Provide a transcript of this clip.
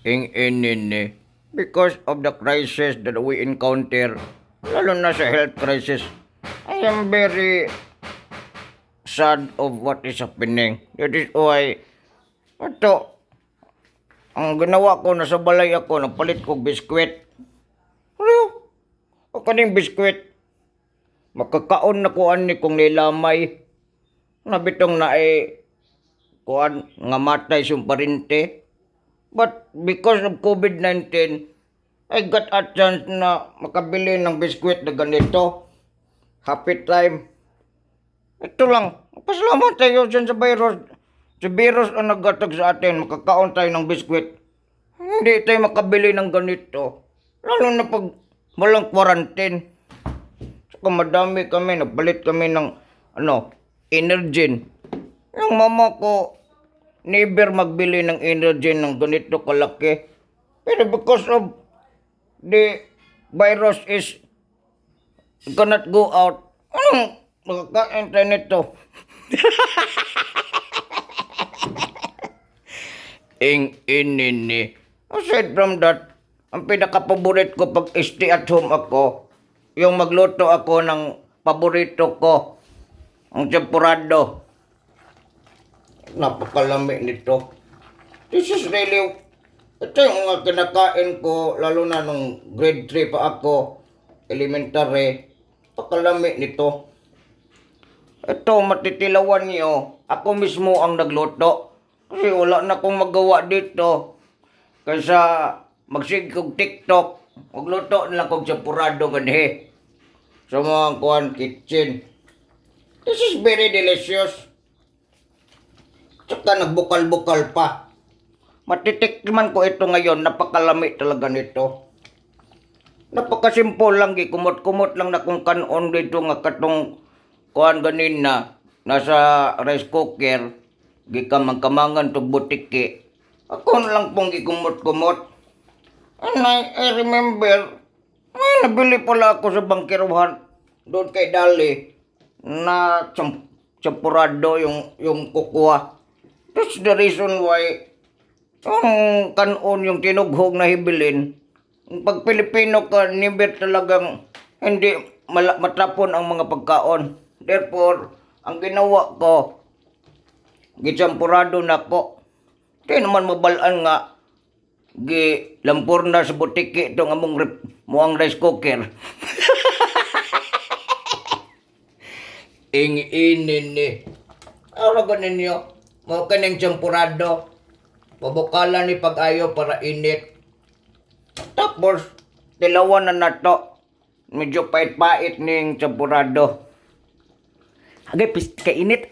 in because of the crisis that we encounter, lalo na sa health crisis, I am very sad of what is happening. That is why, ito, ang ginawa ko, nasa balay ako, nagpalit ko biskwit. Ano? O kaning biskwit, makakaon na kuan ni kong nilamay. Nabitong na kuan, nga matay siyang parinte. But because of COVID-19, I got a chance na makabili ng biskwit na ganito. Happy time. Ito lang. Pasalamat tayo dyan sa virus. Si virus ang naggatag sa atin. Makakaon tayo ng biskwit. Hindi tayo makabili ng ganito. Lalo na pag walang quarantine. Saka madami kami. Nagpalit kami ng Energen. Yung mama ko, never magbili ng Energen ng ganito kalaki. Pero because of the virus is cannot go out, anong makakain tayo nito? Inini. Aside from that, ang pinaka-paborit ko pag stay at home ako, yung magluto ako ng paborito ko, ang champurado. Napakalami nito. This is really, ito yung mga kinakain ko, lalo na nung grade 3 pa ako, elementary, pakalami nito. Ito, matitilawan niyo, ako mismo ang nagluto. Kasi wala na akong magawa dito. Kaysa magsig kong TikTok, magluto na lang kong champurado ganhi. Sa mga kuhan kitchen. This is very delicious. Tsaka nagbukal-bukal pa. Matitikman ko ito ngayon. Napakalami talaga nito. Napakasimple lang. Kumot-kumot lang na kung kanon dito nga katong kuhan ganin na nasa rice cooker. Gikamang-kamangan to butiki. Ako lang pong gikumot-kumot. And I remember, nabili pala ako sa bangkiruhan doon kay Dali na champurado yung kukuha. That's the reason why yung kanon, yung tinughog na hibilin, pag Pilipino ka, never talagang hindi matapon ang mga pagkaon. Therefore, ang ginawa ko, gichampurado na ko. Kaya naman mabalaan nga, gilampur na sa butiki itong among muang rice cooker. Ing-inin ni. Ano ba ninyo? Mga kaning champurado. Pabukalan ni pag-ayo para init. Tapos, tilawan na nato. Medyo pait-pait ning champurado. Agay, kainit.